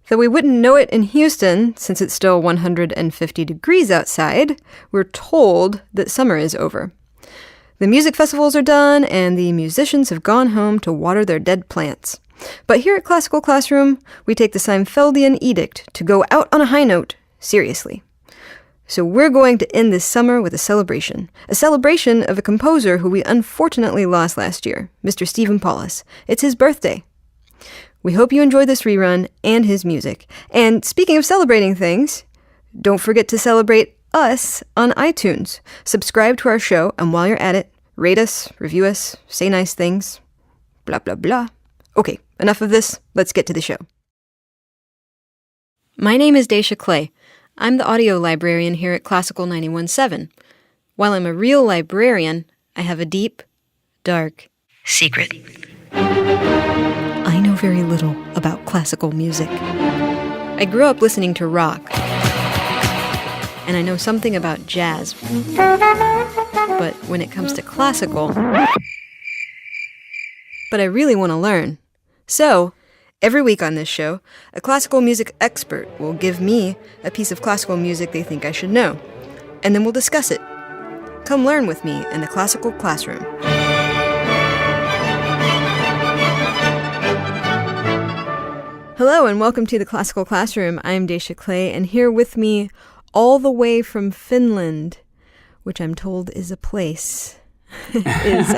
Though we wouldn't know it in Houston, since it's still 150 degrees outside, we're told that summer is over. The music festivals are done, and the musicians have gone home to water their dead plants. But here at Classical Classroom, we take the Seinfeldian edict to go out on a high note, seriously. So we're going to end this summer with a celebration of a composer who we unfortunately lost last year, Mr. Stephen Paulus. It's his birthday. We hope you enjoy this rerun and his music. And speaking of celebrating things, don't forget to celebrate us on iTunes. Subscribe to our show, and while you're at it, rate us, review us, say nice things, blah, blah, blah. Okay, enough of this. Let's get to the show. My name is Dacia Clay. I'm the audio librarian here at Classical 91.7. While I'm a real librarian, I have a deep, dark secret. I know very little about classical music. I grew up listening to rock, and I know something about jazz. But when it comes to classical, but I really want to learn. So, every week on this show, a classical music expert will give me a piece of classical music they think I should know, and then we'll discuss it. Come learn with me in the Classical Classroom. Hello and welcome to the Classical Classroom. I'm Dacia Clay, and here with me, all the way from Finland, which I'm told is a place, is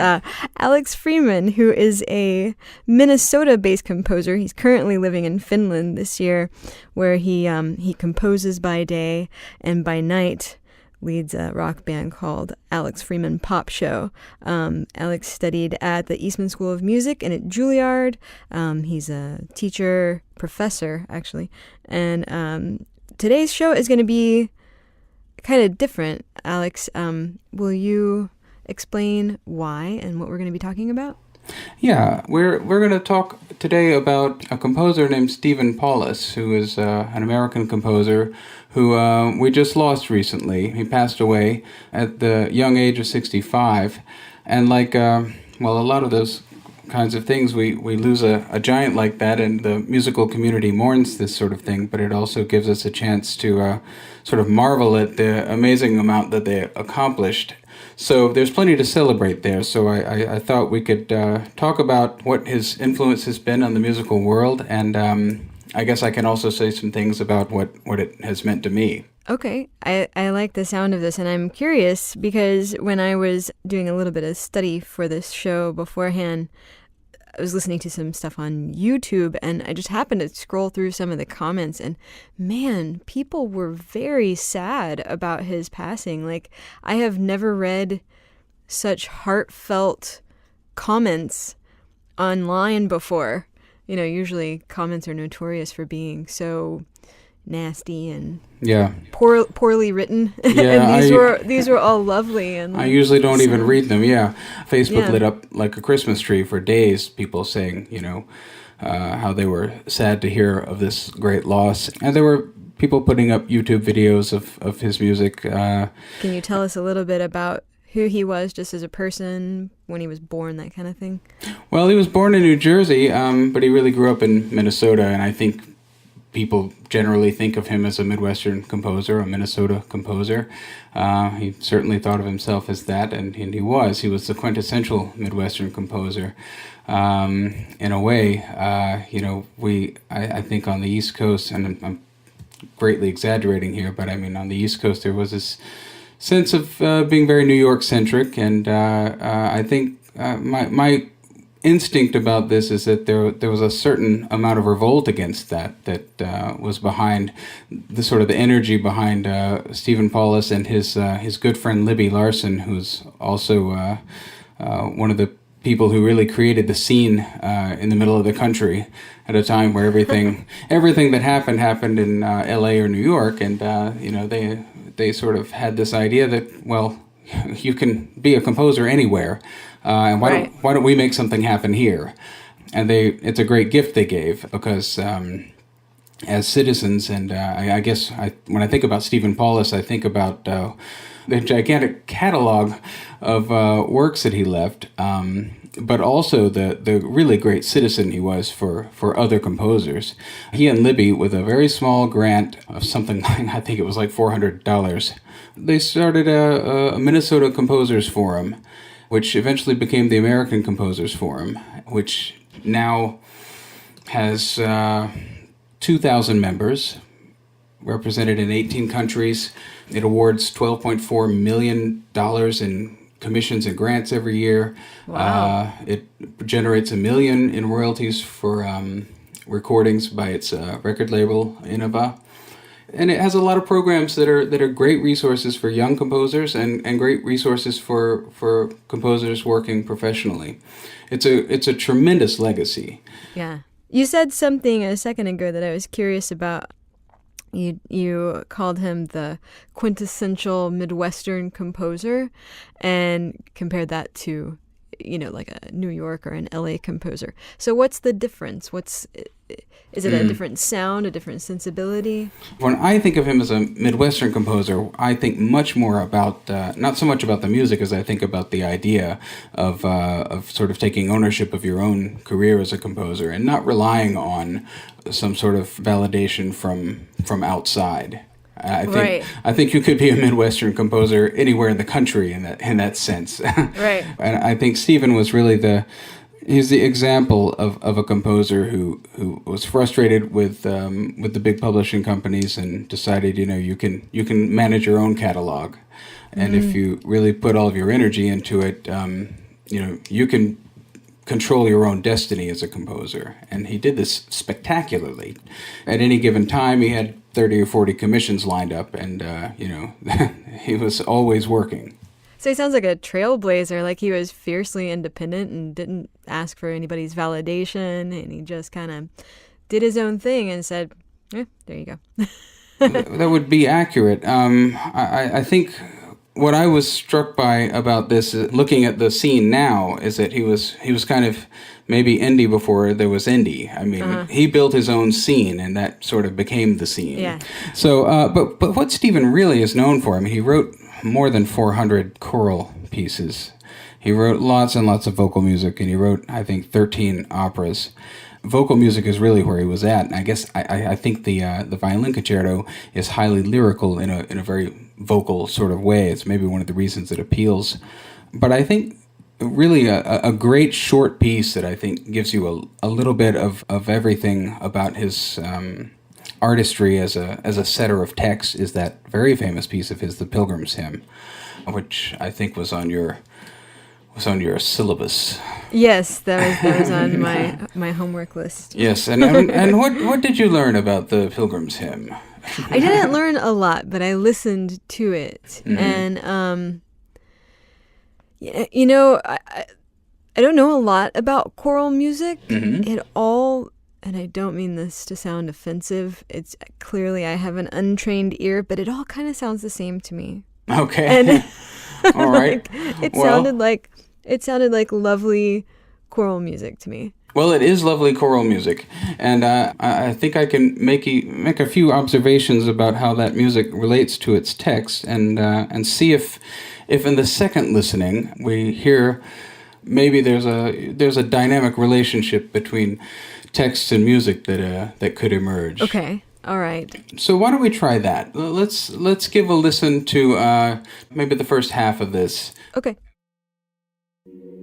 Alex Freeman, who is a Minnesota-based composer. He's currently living in Finland this year, where he composes by day and by night leads a rock band called Alex Freeman Pop Show. Alex studied at the Eastman School of Music and at Juilliard. He's a professor, actually. And today's show is going to be kind of different. Alex, will you explain why and what we're going to be talking about? Yeah, we're going to talk today about a composer named Stephen Paulus, who is an American composer who we just lost recently. He passed away at the young age of 65. And like, a lot of those kinds of things, we lose a giant like that, and the musical community mourns this sort of thing, but it also gives us a chance to sort of marvel at the amazing amount that they accomplished. So there's plenty to celebrate there. So I thought we could talk about what his influence has been on the musical world, and I guess I can also say some things about what it has meant to me. Okay, I like the sound of this, and I'm curious because when I was doing a little bit of study for this show beforehand, I was listening to some stuff on YouTube, and I just happened to scroll through some of the comments, and man, people were very sad about his passing. Like, I have never read such heartfelt comments online before. You know, usually comments are notorious for being so nasty and poorly written. Yeah, and these were all lovely. And I usually don't even read them. Yeah, Facebook lit up like a Christmas tree for days. People saying, how they were sad to hear of this great loss, and there were people putting up YouTube videos of his music. Can you tell us a little bit about who he was just as a person, when he was born, that kind of thing? Well, he was born in New Jersey, but he really grew up in Minnesota, and I think people generally think of him as a Midwestern composer, a Minnesota composer. He certainly thought of himself as that, and he was. He was the quintessential Midwestern composer. In a way, I think on the East Coast, and I'm greatly exaggerating here, but I mean on the East Coast there was this sense of being very New York-centric, and I think my instinct about this is that there was a certain amount of revolt against that was behind the sort of the energy behind Stephen Paulus and his good friend Libby Larsen, who's also one of the people who really created the scene in the middle of the country at a time where everything that happened in L.A. or New York, and they sort of had this idea that, well, you can be a composer anywhere, and why don't we make something happen here? And it's a great gift they gave, because as citizens, and I guess when I think about Stephen Paulus, I think about the gigantic catalog of works that he left. but also the really great citizen he was for other composers. He and Libby, with a very small grant of something like, I think it was like $400, they started a Minnesota Composers Forum, which eventually became the American Composers Forum, which now has 2,000 members, represented in 18 countries. It awards $12.4 million in commissions and grants every year. Wow. It generates $1 million in royalties for recordings by its record label, Innova. And it has a lot of programs that are great resources for young composers and great resources for composers working professionally. It's a tremendous legacy. Yeah. You said something a second ago that I was curious about. You called him the quintessential Midwestern composer and compared that to, like a New York or an LA composer. So what's the difference? Is it a different sound, a different sensibility? When I think of him as a Midwestern composer, I think much more about, not so much about the music as I think about the idea of sort of taking ownership of your own career as a composer and not relying on some sort of validation from outside. I think you could be a Midwestern composer anywhere in the country in that sense. Right. And I think Stephen was really he's the example of a composer who was frustrated with the big publishing companies and decided, you can manage your own catalog, and if you really put all of your energy into it, you can control your own destiny as a composer. And he did this spectacularly. At any given time, he had 30 or 40 commissions lined up, and he was always working. So he sounds like a trailblazer, like he was fiercely independent and didn't ask for anybody's validation, and he just kind of did his own thing and said, there you go. That would be accurate. I think what I was struck by about this, looking at the scene now, is that he was kind of maybe indie before there was indie. I mean, he built his own scene, and that sort of became the scene. Yeah. So, but what Stephen really is known for, he wrote more than 400 choral pieces. He wrote lots and lots of vocal music, and he wrote, I think, 13 operas. Vocal music is really where he was at, and I guess I think the Violin Concerto is highly lyrical in a very vocal sort of way. It's maybe one of the reasons it appeals. But I think really a great short piece that I think gives you a little bit of everything about his artistry as a setter of text is that very famous piece of his, the Pilgrims Hymn, which I think was on your syllabus. Yes, that was on my homework list. Yes, and what did you learn about the Pilgrims Hymn? I didn't learn a lot, but I listened to it, and I don't know a lot about choral music. It all, and I don't mean this to sound offensive. It's clearly I have an untrained ear, but it all kind of sounds the same to me. Okay. And all right. It sounded like lovely choral music to me. Well, it is lovely choral music, and I think I can make a few observations about how that music relates to its text, and see if in the second listening we hear maybe there's a dynamic relationship between text and music that could emerge. Okay. All right. So why don't we try that? Let's give a listen to maybe the first half of this. Okay. You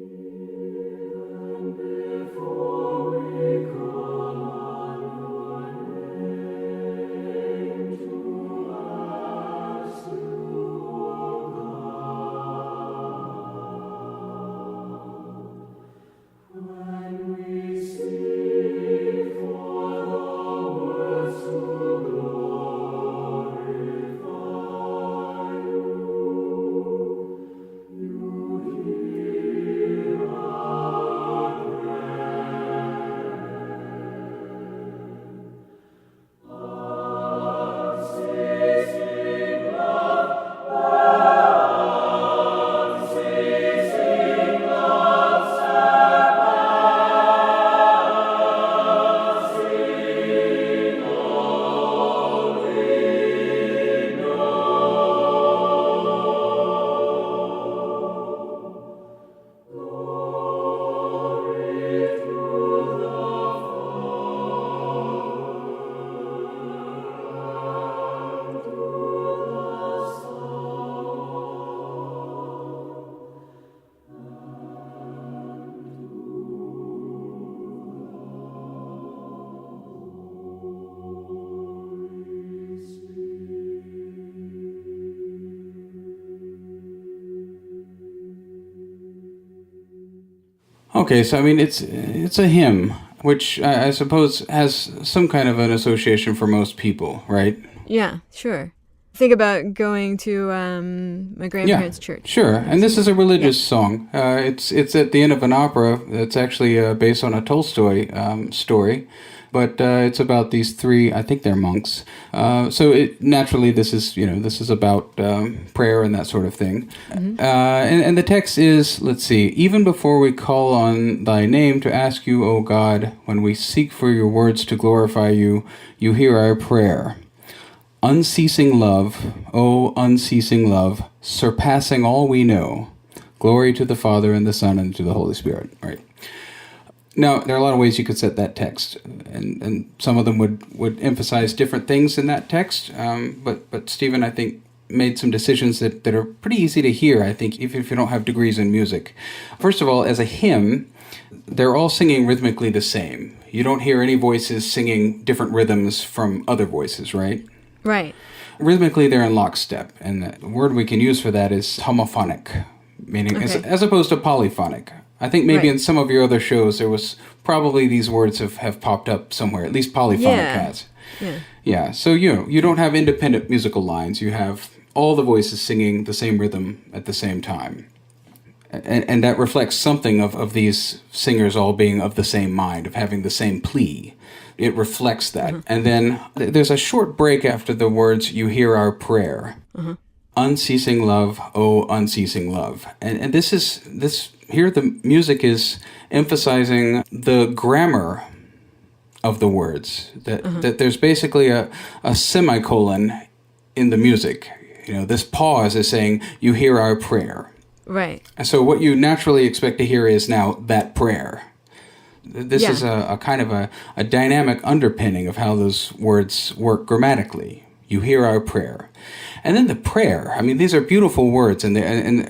Okay, so I mean, it's a hymn, which I suppose has some kind of an association for most people, right? Yeah, sure. Think about going to my grandparents' church. Sure. And this is a religious song. It's at the end of an opera that's actually based on a Tolstoy story, but it's about these three. I think they're monks. So naturally, this is about prayer and that sort of thing. Mm-hmm. And the text is, let's see, even before we call on thy name to ask you, O God, when we seek for your words to glorify you, you hear our prayer. Unceasing love, oh unceasing love, surpassing all we know. Glory to the Father and the Son and to the Holy Spirit. Right. Now, there are a lot of ways you could set that text, and some of them would emphasize different things in that text. But Stephen, I think, made some decisions that are pretty easy to hear, I think, even if you don't have degrees in music. First of all, as a hymn, they're all singing rhythmically the same. You don't hear any voices singing different rhythms from other voices, right? Right. Rhythmically, they're in lockstep, and the word we can use for that is homophonic, meaning as opposed to polyphonic. I think maybe in some of your other shows there was probably these words have popped up somewhere, at least polyphonic has. Yeah, so you don't have independent musical lines. You have all the voices singing the same rhythm at the same time. And that reflects something of these singers all being of the same mind, of having the same plea. It reflects that. Mm-hmm. And then there's a short break after the words, you hear our prayer. Mm-hmm. Unceasing love, oh unceasing love. And this here the music is emphasizing the grammar of the words. That there's basically a semicolon in the music. This pause is saying, you hear our prayer. Right. And so what you naturally expect to hear is now that prayer. This is a kind of a dynamic underpinning of how those words work grammatically. You hear our prayer. And then the prayer, I mean, these are beautiful words. And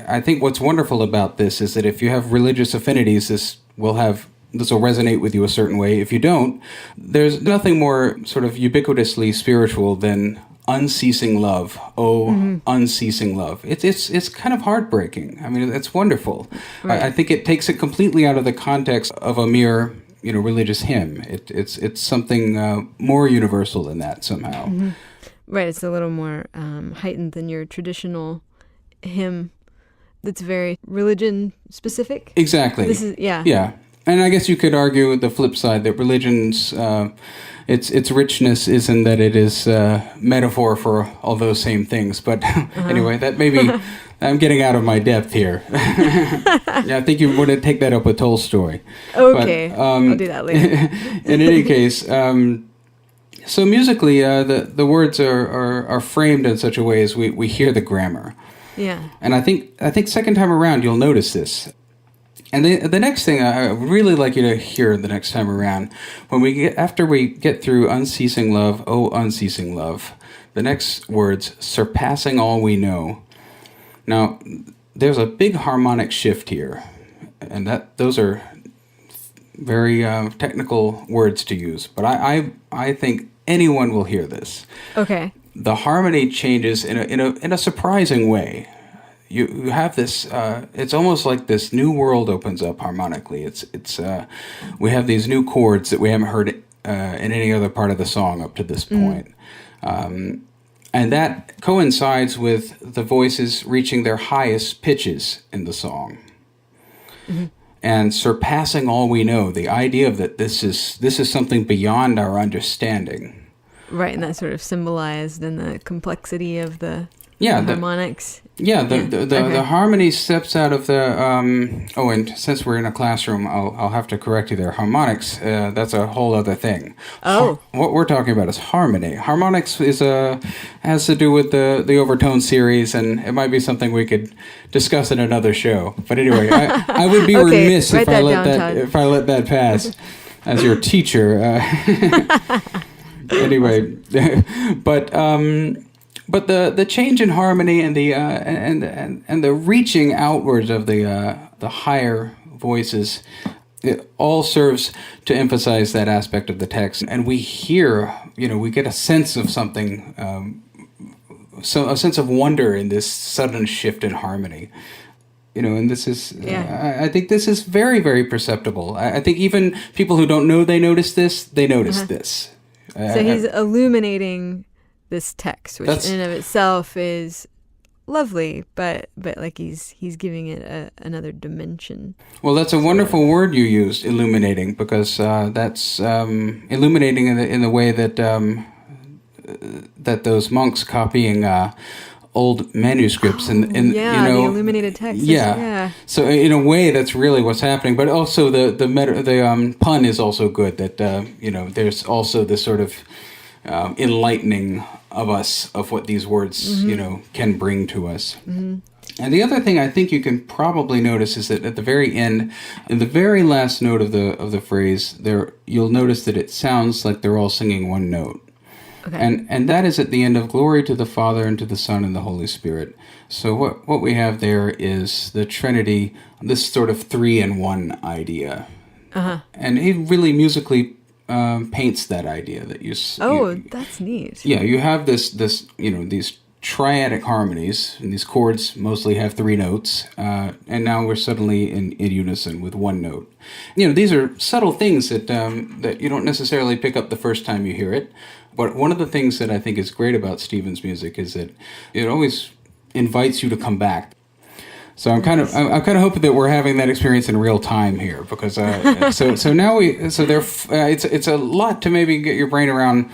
I think what's wonderful about this is that if you have religious affinities, this will resonate with you a certain way. If you don't, there's nothing more sort of ubiquitously spiritual than unceasing love, unceasing love. It's kind of heartbreaking. I mean, it's wonderful. Right. I think it takes it completely out of the context of a mere, religious hymn. It's something more universal than that somehow. Mm-hmm. Right. It's a little more heightened than your traditional hymn. That's very religion specific. Exactly. Yeah. And I guess you could argue the flip side that religion's its richness is in that it is metaphor for all those same things. But anyway, that maybe I'm getting out of my depth here. Yeah, I think you want to take that up with Tolstoy. Okay, but, I'll do that later. In any case, so musically, the words are framed in such a way as we hear the grammar. Yeah. And I think second time around you'll notice this. And the next thing I would really like you to hear the next time around, after we get through unceasing love, oh unceasing love, the next words, surpassing all we know. Now, there's a big harmonic shift here, and those are very technical words to use, but I think anyone will hear this. Okay. The harmony changes in a surprising way. You have this. It's almost like this new world opens up harmonically. We have these new chords that we haven't heard in any other part of the song up to this point, and that coincides with the voices reaching their highest pitches in the song, and surpassing all we know. The idea of that this is something beyond our understanding. Right, and that sort of symbolized in the complexity of the harmonics. The harmony steps out of the and since we're in a classroom, I'll have to correct you there. Harmonics, that's a whole other thing. Oh. What we're talking about is harmony. Harmonics has to do with the overtone series, and it might be something we could discuss in another show. But anyway, I would be remiss if I let that pass as your teacher. Anyway, But the change in harmony and the reaching outwards of the higher voices, it all serves to emphasize that aspect of the text. And we hear, we get a sense of something, so a sense of wonder in this sudden shift in harmony. And this is, I think this is very, very perceptible. I think even people who don't know they notice this, they notice this. So he's illuminating this text, which in and of itself is lovely, but like he's giving it another dimension. Well, that's a wonderful word you used, illuminating, because that's illuminating in the way that that those monks copying old manuscripts and the illuminated text. Yeah. So in a way, that's really what's happening. But also the pun is also good. That there's also this sort of enlightening of us of what these words can bring to us. Mm-hmm. And the other thing I think you can probably notice is that at the very end, in the very last note of the phrase, you'll notice that it sounds like they're all singing one note. Okay. And that is at the end of glory to the Father and to the Son and the Holy Spirit. So what we have there is the Trinity, this sort of 3-in-1 idea. Uh-huh. And he really musically paints that idea that that's neat. Yeah, you have this these triadic harmonies, and these chords mostly have 3 notes, and now we're suddenly in unison with 1 note. These are subtle things that you don't necessarily pick up the first time you hear it. But one of the things that I think is great about Stephen's music is that it always invites you to come back. So I'm kind of hoping that we're having that experience in real time here, because so now it's a lot to maybe get your brain around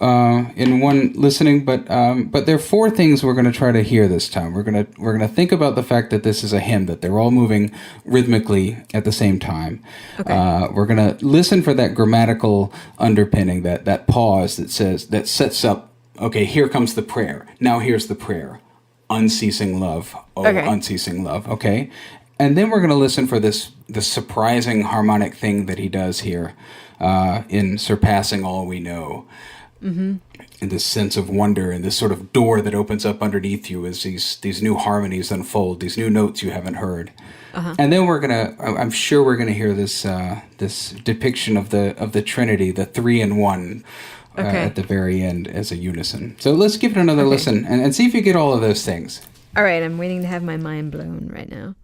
in one listening, but there are 4 things we're going to try to hear this time. We're going to think about the fact that this is a hymn, that they're all moving rhythmically at the same time. Okay. We're going to listen for that grammatical underpinning, that pause that sets up. Okay, here comes the prayer. Now here's the prayer. Unceasing love. Unceasing love. Okay, and then we're going to listen for this surprising harmonic thing that he does here in surpassing all we know. Mm-hmm. And this sense of wonder and this sort of door that opens up underneath you as these new harmonies unfold, these new notes you haven't heard. Uh-huh. And then I'm sure we're gonna hear this depiction of the Trinity, the 3-in-1, at the very end as a unison. So let's give it another listen and see if you get all of those things. All right, I'm waiting to have my mind blown right now.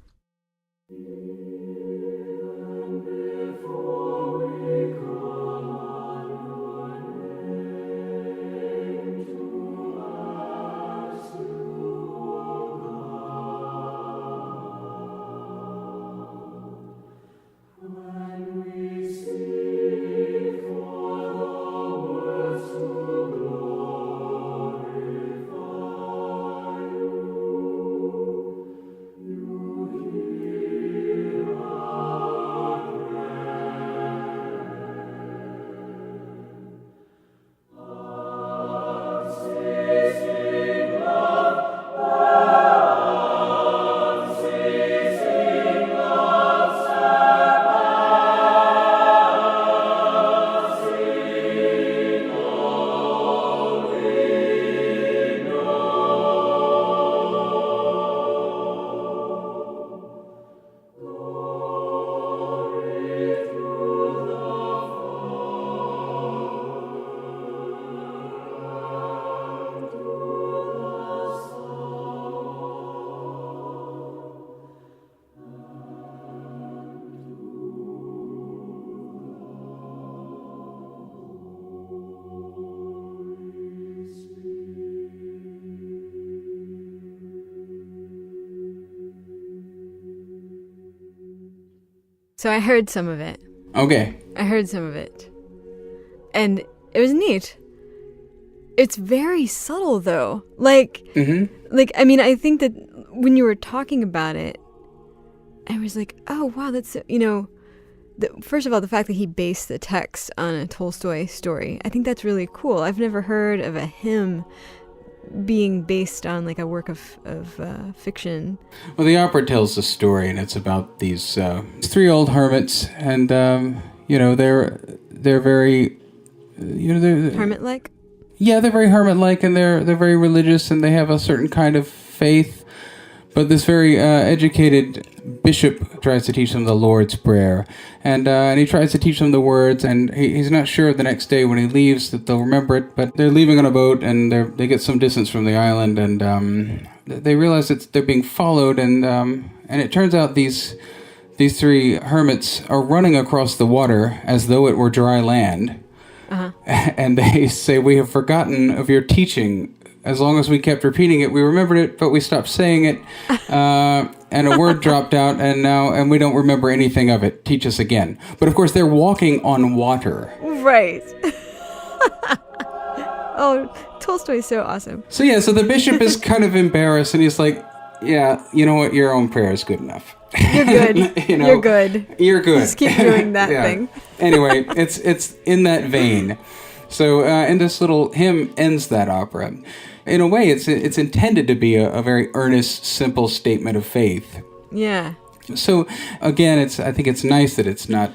So I heard some of it. Okay. I heard some of it. And it was neat. It's very subtle, though. I think that when you were talking about it, I was like, oh, wow, that's, first of all, the fact that he based the text on a Tolstoy story, I think that's really cool. I've never heard of a hymn being based on like a work of fiction. Well, the opera tells the story, and it's about these 3 old hermits, and they're very they're hermit-like. Yeah, they're very hermit-like, and they're very religious, and they have a certain kind of faith. But this very educated bishop tries to teach them the Lord's Prayer, and he tries to teach them the words, and he's not sure the next day when he leaves that they'll remember it. But they're leaving on a boat, and they get some distance from the island, and they realize that they're being followed, and it turns out these three hermits are running across the water as though it were dry land. Uh-huh. And they say, "We have forgotten of your teaching. As long as we kept repeating it, we remembered it, but we stopped saying it, and a word dropped out, and we don't remember anything of it. Teach us again." But of course, they're walking on water. Right. Oh, Tolstoy's so awesome. So the bishop is kind of embarrassed, and he's like, "Yeah, you know what? Your own prayer is good enough. You're good. You're good. You're good. Just keep doing that thing." Anyway, it's in that vein. So, and this little hymn ends that opera. In a way, it's intended to be a very earnest, simple statement of faith. Yeah. So, again, I think it's nice that it's not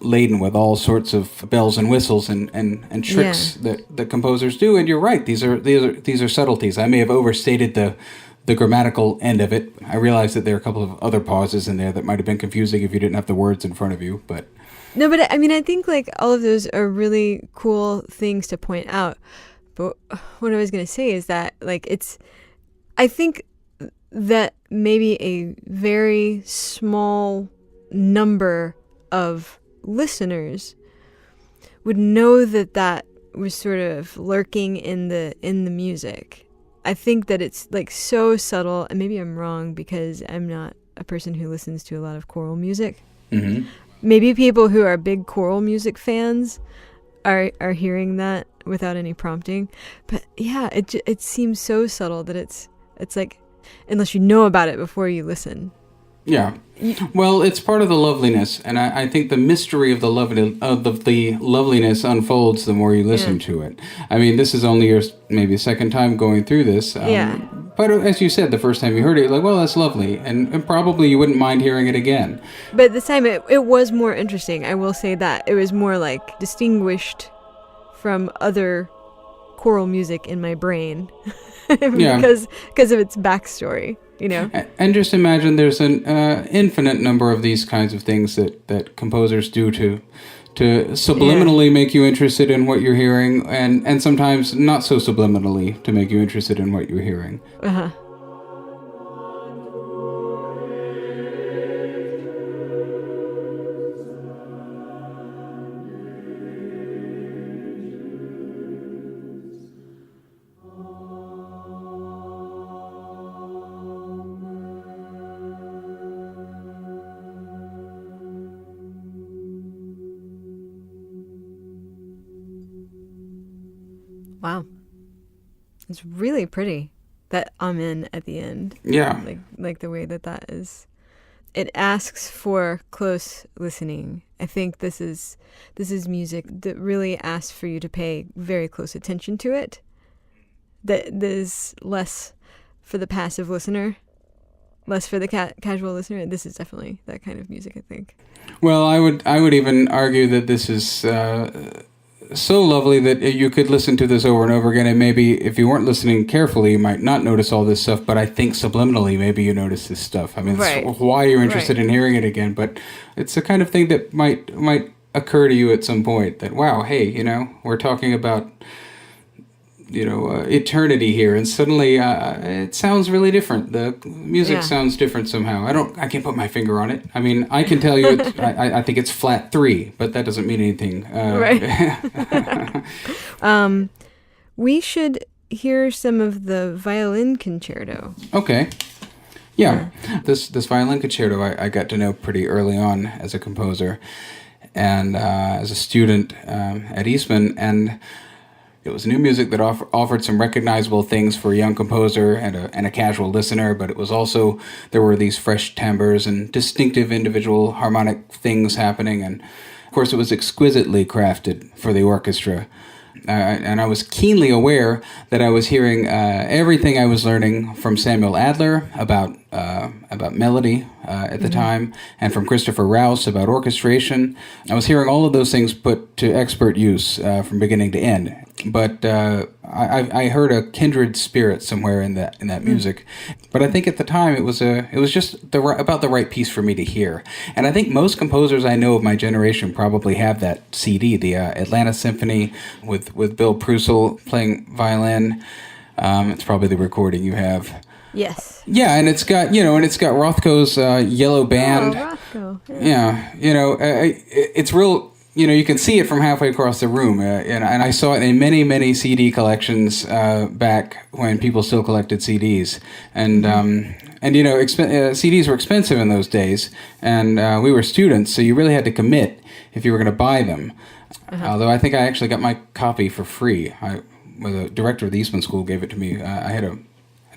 laden with all sorts of bells and whistles and tricks that the composers do. And you're right; these are subtleties. I may have overstated the grammatical end of it. I realize that there are a couple of other pauses in there that might have been confusing if you didn't have the words in front of you, but... No, but I mean, I think like all of those are really cool things to point out. But what I was going to say is that like I think that maybe a very small number of listeners would know that was sort of lurking in the music. I think that it's like so subtle, and maybe I'm wrong because I'm not a person who listens to a lot of choral music. Mm-hmm. Maybe people who are big choral music fans are hearing that without any prompting. But yeah, it seems so subtle that it's like, unless you know about it before you listen. Yeah. Well, it's part of the loveliness, and I think the mystery of the loveliness unfolds the more you listen to it. I mean, this is only your maybe second time going through this. But as you said, the first time you heard it, you're like, well, that's lovely, and probably you wouldn't mind hearing it again. But this time it was more interesting. I will say that. It was more like distinguished from other choral music in my brain because of its backstory. You know? And just imagine there's an infinite number of these kinds of things that composers do to subliminally make you interested in what you're hearing, and sometimes not so subliminally to make you interested in what you're hearing. Uh-huh. Wow. It's really pretty, that amen at the end. Yeah. Like the way that is. It asks for close listening. I think this is music that really asks for you to pay very close attention to it. That is less for the passive listener, less for the casual listener. This is definitely that kind of music, I think. Well, I would even argue that this is so lovely that you could listen to this over and over again, and maybe if you weren't listening carefully, you might not notice all this stuff, but I think subliminally maybe you notice this stuff. I mean, that's why you're interested in hearing it again, but it's the kind of thing that might occur to you at some point that, wow, hey, we're talking about eternity here, and suddenly it sounds really different. The music sounds different somehow. I can't put my finger on it. I mean, I can tell you I think it's flat 3, but that doesn't mean anything. We should hear some of the violin concerto. Okay. Yeah. This violin concerto I got to know pretty early on as a composer and as a student at Eastman, and it was new music that offered some recognizable things for a young composer and a casual listener, but it was also, there were these fresh timbres and distinctive individual harmonic things happening, and of course it was exquisitely crafted for the orchestra. And I was keenly aware that I was hearing everything I was learning from Samuel Adler about melody at the time, and from Christopher Rouse about orchestration. I was hearing all of those things put to expert use from beginning to end. But I heard a kindred spirit somewhere in that music. But I think at the time it was just about the right piece for me to hear. And I think most composers I know of my generation probably have that CD, the Atlanta Symphony with Bill Prusel playing violin. It's probably the recording you have. Yes. Yeah, and it's got Rothko's Yellow Band. Oh, Rothko. Yeah, it's real. You can see it from halfway across the room, and I saw it in many, many CD collections back when people still collected CDs, and CDs were expensive in those days, and we were students, so you really had to commit if you were going to buy them. Although I think I actually got my copy for free. The director of the Eastman School gave it to me. I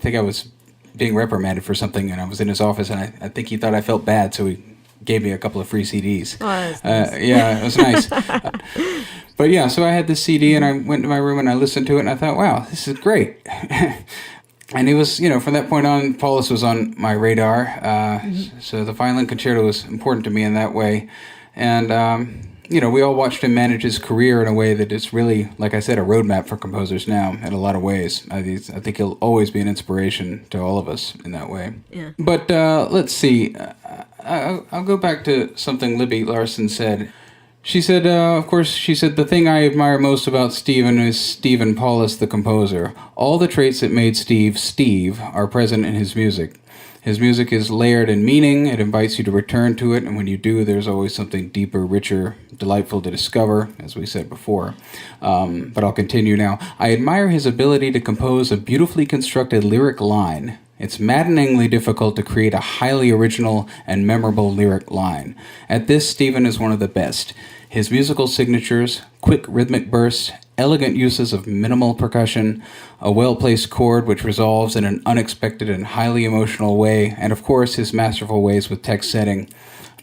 think I was being reprimanded for something, and I was in his office, and I think he thought I felt bad, so he gave me a couple of free CDs. Oh, that's nice. Yeah, it was nice. But yeah, so I had this CD, and I went to my room, and I listened to it, and I thought, wow, this is great. And it was, from that point on, Paulus was on my radar. So the violin concerto was important to me in that way. And, we all watched him manage his career in a way that is really, like I said, a roadmap for composers now in a lot of ways. I think he'll always be an inspiration to all of us in that way. Yeah. But let's see. I'll go back to something Libby Larson said. She said, the thing I admire most about Stephen is Stephen Paulus, the composer. All the traits that made Steve are present in his music. His music is layered in meaning. It invites you to return to it, and when you do, there's always something deeper, richer, delightful to discover, as we said before. But I'll continue now. I admire his ability to compose a beautifully constructed lyric line. It's maddeningly difficult to create a highly original and memorable lyric line. At this, Stephen is one of the best. His musical signatures, quick rhythmic bursts, elegant uses of minimal percussion, a well-placed chord which resolves in an unexpected and highly emotional way, and of course his masterful ways with text setting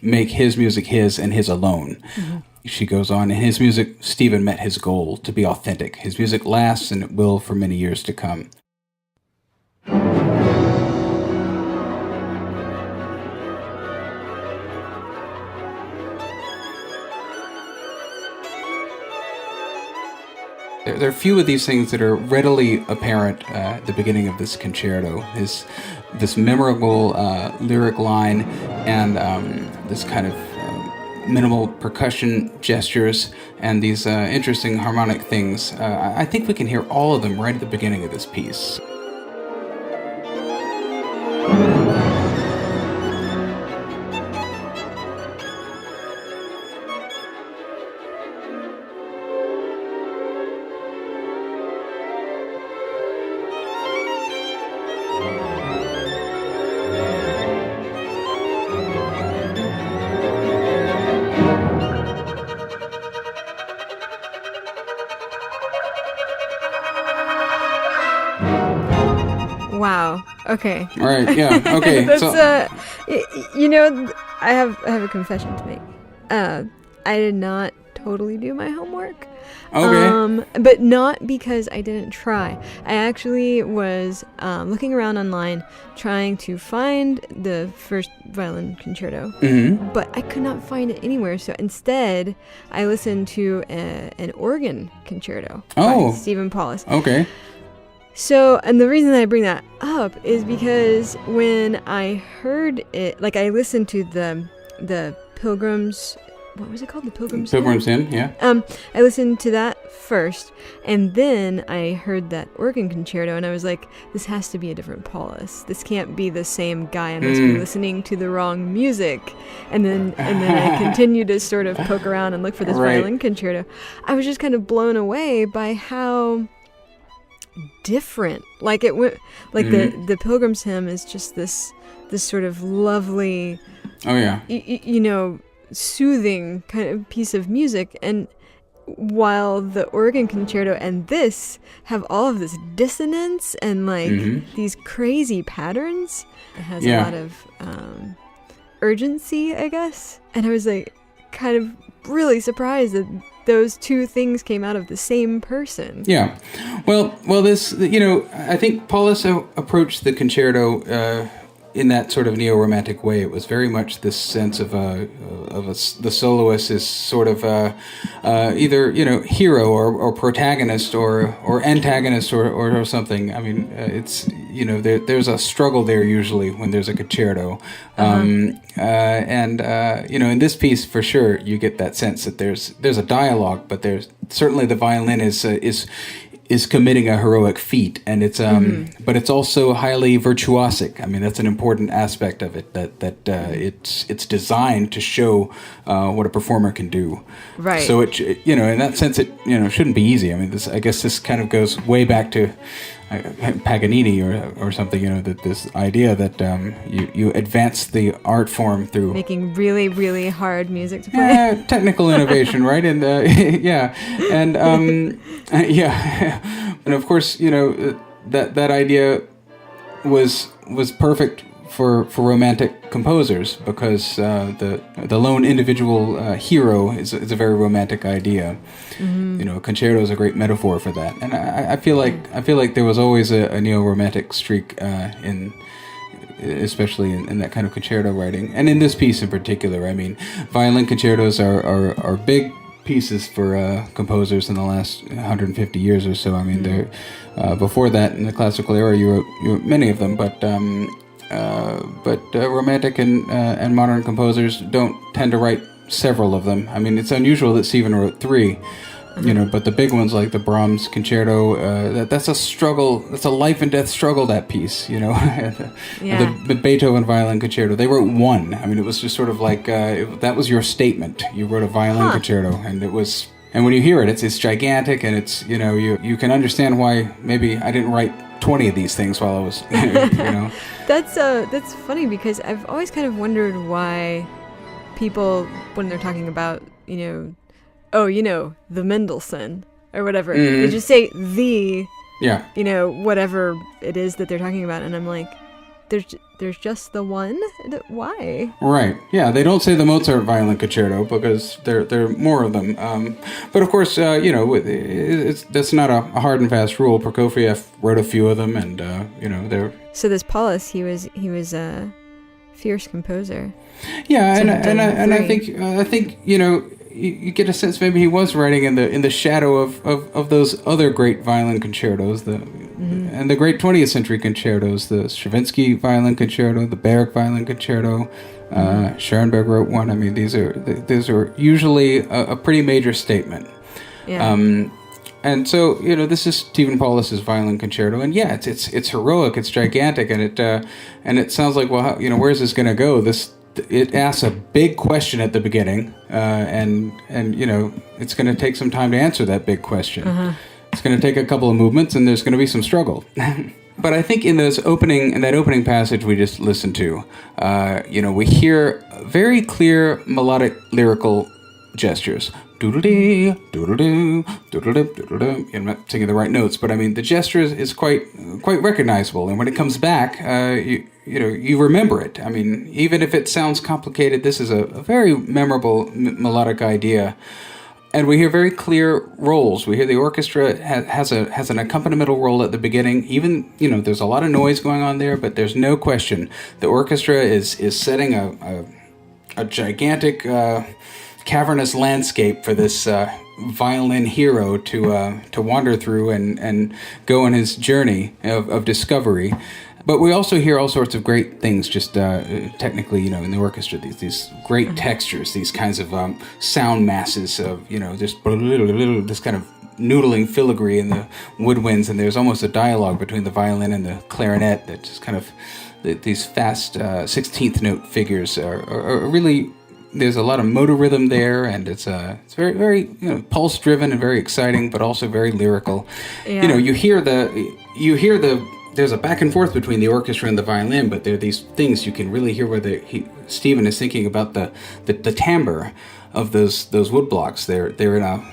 make his music his and his alone. Mm-hmm. She goes on, in his music, Stephen met his goal, to be authentic. His music lasts, and it will for many years to come. There are few of these things that are readily apparent at the beginning of this concerto. This memorable lyric line and this kind of minimal percussion gestures and these interesting harmonic things. I think we can hear all of them right at the beginning of this piece. Wow. Okay. All right. Yeah. Okay. That's so, I have a confession to make. I did not totally do my homework. Okay. But not because I didn't try. I actually was looking around online trying to find the first violin concerto, but I could not find it anywhere. So instead, I listened to an organ concerto by Stephen Paulus. Okay. So, and the reason that I bring that up is because when I heard it, like I listened to the Pilgrims, what was it called? The Pilgrims Hymn? Pilgrims Hymn, yeah. I listened to that first, and then I heard that organ concerto, and I was like, this has to be a different Paulus. This can't be the same guy. I must be listening to the wrong music. And then I continued to sort of poke around and look for this violin concerto. I was just kind of blown away by how different, like it went, like the Pilgrims Hymn is just this sort of lovely, soothing kind of piece of music, and while the organ concerto and this have all of this dissonance and like these crazy patterns, it has a lot of urgency, I guess. And I was like kind of really surprised that those two things came out of the same person. Yeah. Well, this, I think Paulus approached the concerto in that sort of neo-romantic way. It was very much this sense of the soloist is sort of either hero or protagonist or antagonist or something. I mean, it's there's a struggle there usually when there's a concerto, and in this piece for sure you get that sense that there's a dialogue, but there's certainly the violin is is committing a heroic feat, and it's but it's also highly virtuosic. I mean, that's an important aspect of it, that it's designed to show what a performer can do. Right. So it in that sense it shouldn't be easy. I mean, I guess this kind of goes way back to Paganini or something, that this idea that you advance the art form through making really, really hard music to play. Technical innovation, right? And and and of course, that idea was perfect for romantic composers, because the lone individual hero is a very romantic idea. A concerto is a great metaphor for that, and I feel like there was always a neo-romantic streak especially in that kind of concerto writing, and in this piece in particular. I mean, violin concertos are big pieces for composers in the last 150 years or so. I mean, they're before that, in the classical era, you wrote many of them, but romantic and modern composers don't tend to write several of them. I mean, it's unusual that Stephen wrote 3, but the big ones like the Brahms concerto, that's a struggle. That's a life and death struggle, that piece, the Beethoven violin concerto. They wrote 1. I mean, it was just sort of like, that was your statement. You wrote a violin concerto, and it was... And when you hear it, it's gigantic, and it's, you can understand why maybe I didn't write 20 of these things while I was, That's funny, because I've always kind of wondered why people, when they're talking about, the Mendelssohn or whatever, they just say whatever it is that they're talking about, and I'm like, there's just the one? Why? Right. Yeah, they don't say the Mozart violin concerto because there are more of them. But of course, that's not a hard and fast rule. Prokofiev wrote a few of them, and they're... So this Paulus, he was a fierce composer. Yeah, and I think you get a sense maybe he was writing in the shadow of those other great violin concertos, and the great 20th century concertos, the Stravinsky violin concerto, the Berg violin concerto. Schoenberg wrote one. I mean, these are usually a pretty major statement. Yeah. And so, this is Stephen Paulus's violin concerto, and yeah, it's heroic, it's gigantic, and it sounds like, well, where's this going to go? It asks a big question at the beginning, and it's going to take some time to answer that big question. It's going to take a couple of movements, and there's going to be some struggle. But I think in that opening passage we just listened to, we hear very clear melodic lyrical gestures. Doodle-dee, doodle-doo, doodle-doo, doodle-doo. I'm not singing the right notes, but I mean, the gesture is quite recognizable. And when it comes back, you remember it. I mean, even if it sounds complicated, this is a very memorable melodic idea. And we hear very clear roles. We hear the orchestra has an accompanimental role at the beginning. Even, there's a lot of noise going on there, but there's no question the orchestra is setting a gigantic cavernous landscape for this violin hero to wander through and go on his journey of discovery. But we also hear all sorts of great things, just technically, in the orchestra, these great textures, these kinds of sound masses of, just this kind of noodling filigree in the woodwinds, and there's almost a dialogue between the violin and the clarinet that just kind of, these fast 16th note figures are really... There's a lot of motor rhythm there, and it's very, very pulse driven and very exciting, but also very lyrical. Yeah. You hear the there's a back and forth between the orchestra and the violin, but there are these things you can really hear where Stephen is thinking about the timbre of those wood blocks. They're in a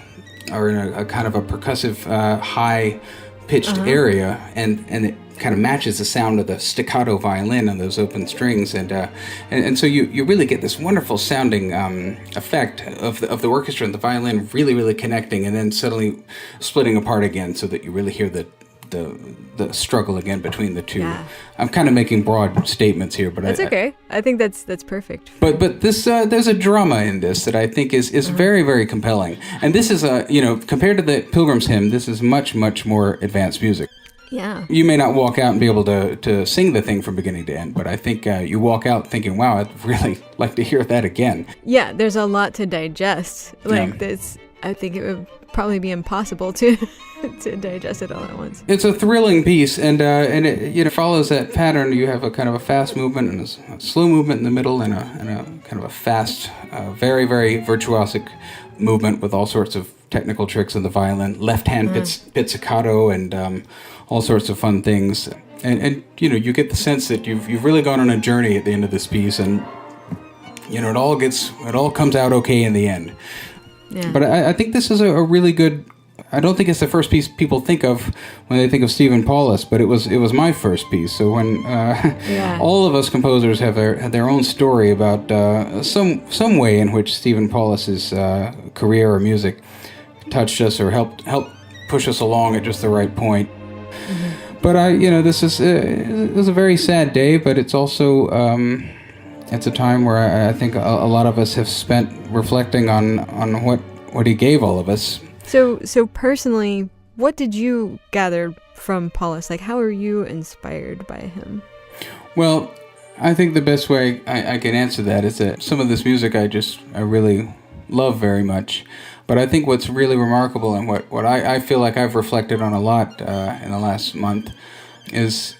kind of a percussive high pitched area, and it kind of matches the sound of the staccato violin on those open strings, and so you really get this wonderful sounding effect of the orchestra and the violin really, really connecting, and then suddenly splitting apart again, so that you really hear the struggle again between the two. Yeah. I'm kind of making broad statements here, but that's okay. I think that's perfect. But this there's a drama in this that I think is very, very compelling, and this is compared to the Pilgrims Hymn, this is much, much more advanced music. Yeah. You may not walk out and be able to sing the thing from beginning to end, but I think you walk out thinking, wow, I'd really like to hear that again. Yeah, there's a lot to digest. Like this, I think it would probably be impossible to to digest it all at once. It's a thrilling piece, and it follows that pattern. You have a kind of a fast movement and a slow movement in the middle, and a kind of a fast, very, very virtuosic movement with all sorts of technical tricks in the violin, left-hand pizzicato, and all sorts of fun things. And you get the sense that you've really gone on a journey at the end of this piece, and it all comes out okay in the end. Yeah. But I think this is a really good. I don't think it's the first piece people think of when they think of Stephen Paulus, but it was my first piece. So when all of us composers have their own story about some way in which Stephen Paulus's career or music touched us or helped push us along at just the right point. Mm-hmm. But this is it was a very sad day, but it's also it's a time where I think a lot of us have spent reflecting on what he gave all of us. So personally, what did you gather from Paulus? Like, how are you inspired by him? Well, I think the best way I can answer that is that some of this music I really love very much. But I think what's really remarkable and what I feel like I've reflected on a lot in the last month is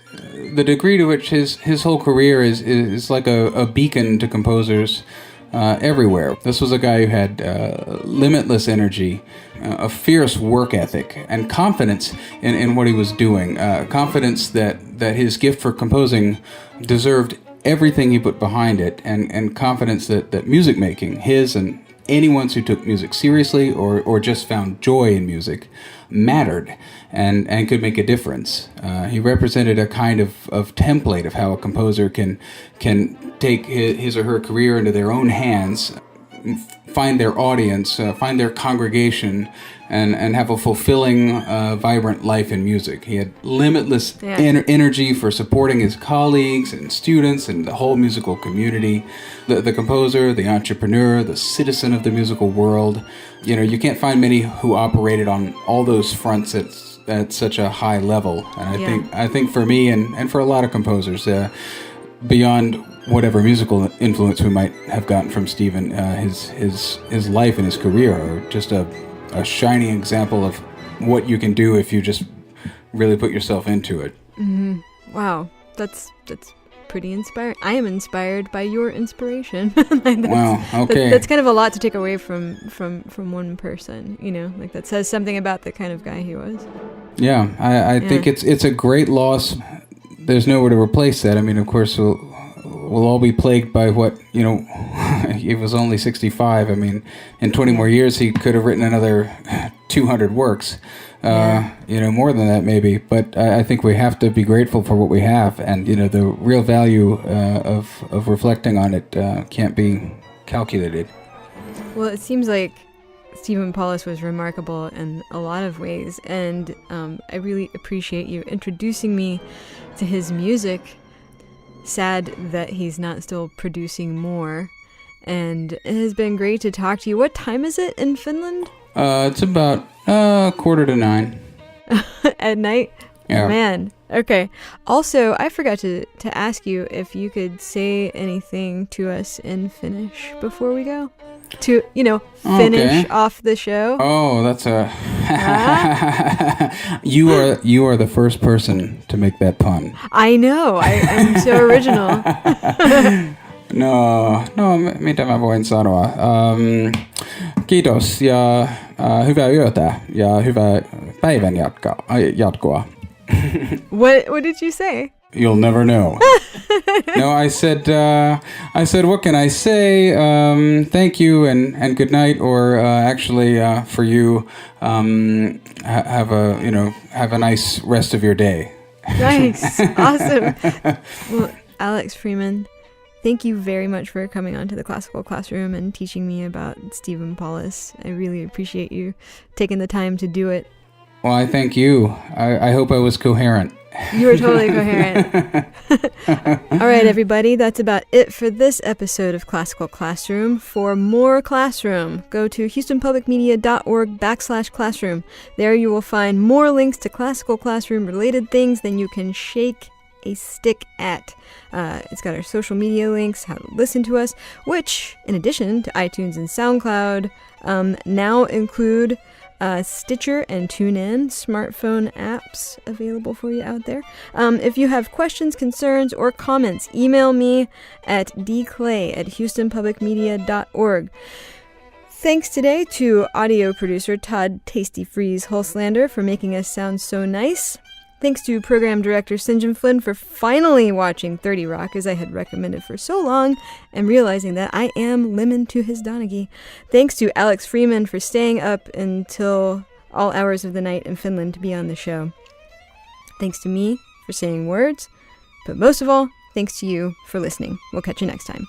the degree to which his whole career is like a beacon to composers everywhere. This was a guy who had limitless energy, a fierce work ethic, and confidence in what he was doing. Confidence that his gift for composing deserved everything he put behind it, and confidence that music making, his and anyone's who took music seriously or just found joy in music, mattered and could make a difference. He represented a kind of template of how a composer can take his or her career into their own hands, find their audience, find their congregation, and have a fulfilling, vibrant life in music. He had limitless energy for supporting his colleagues and students and the whole musical community. The composer, the entrepreneur, the citizen of the musical world. You can't find many who operated on all those fronts at such a high level. And I think for me and for a lot of composers, beyond whatever musical influence we might have gotten from Stephen, his life and his career are just a shining example of what you can do if you just really put yourself into it. Mm-hmm. Wow, that's pretty inspiring. I am inspired by your inspiration. Wow, okay. That's kind of a lot to take away from one person, like that says something about the kind of guy he was. Yeah, I think it's a great loss. There's nowhere to replace that. I mean, of course, we'll all be plagued by what, he was only 65. I mean, in 20 more years, he could have written another 200 works, more than that maybe. But I think we have to be grateful for what we have. And, the real value of reflecting on it can't be calculated. Well, it seems like Stephen Paulus was remarkable in a lot of ways. And I really appreciate you introducing me to his music. Sad that he's not still producing more, and it has been great to talk to you. What time is it in Finland? It's about 8:45 at night. Yeah. Oh, man. Okay. Also, I forgot to ask you if you could say anything to us in Finnish before we go. To finish off the show. Oh, that's you are the first person to make that pun. I know. I'm so original. No, mitä mä voin sanoa? Kiitos ja hyvää yötä ja hyvää päivän jatkoa. What did you say? You'll never know. No, I said, what can I say? Thank you and good night, or actually, for you, have a nice rest of your day. Nice, awesome. Well, Alex Freeman, thank you very much for coming onto the Classical Classroom and teaching me about Stephen Paulus. I really appreciate you taking the time to do it. Well, I thank you. I hope I was coherent. You were totally coherent. All right, everybody, that's about it for this episode of Classical Classroom. For more Classroom, go to houstonpublicmedia.org/classroom. There you will find more links to Classical Classroom related things than you can shake a stick at. It's got our social media links, how to listen to us, which, in addition to iTunes and SoundCloud, now include Stitcher and TuneIn smartphone apps available for you out there. If you have questions, concerns, or comments, email me at dclay@houstonpublicmedia.org. Thanks today to audio producer Todd Tastee Freez Hulslander for making us sound so nice. Thanks to program director St. John Flynn for finally watching 30 Rock, as I had recommended for so long, and realizing that I am lemon to his Donaghy. Thanks to Alex Freeman for staying up until all hours of the night in Finland to be on the show. Thanks to me for saying words, but most of all, thanks to you for listening. We'll catch you next time.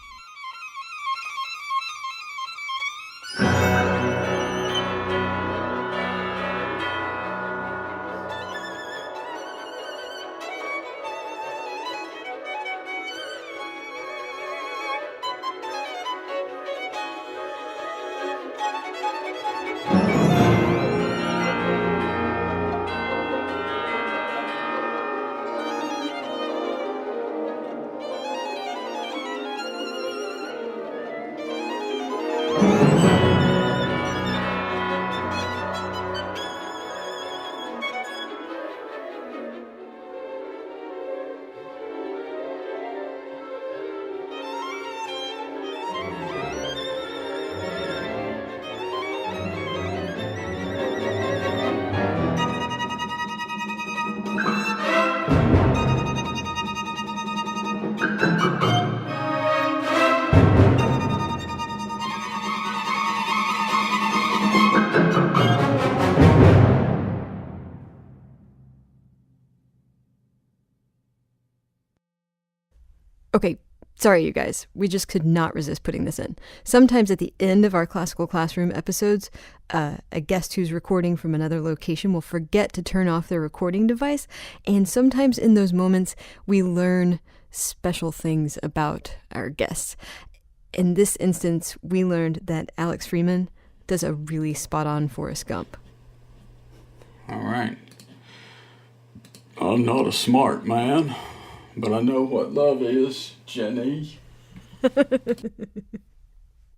Okay, sorry you guys, we just could not resist putting this in. Sometimes at the end of our Classical Classroom episodes, a guest who's recording from another location will forget to turn off their recording device, and sometimes in those moments we learn special things about our guests. In this instance, we learned that Alex Freeman does a really spot-on Forrest Gump. All right. I'm not a smart man, but I know what love is, Jenny.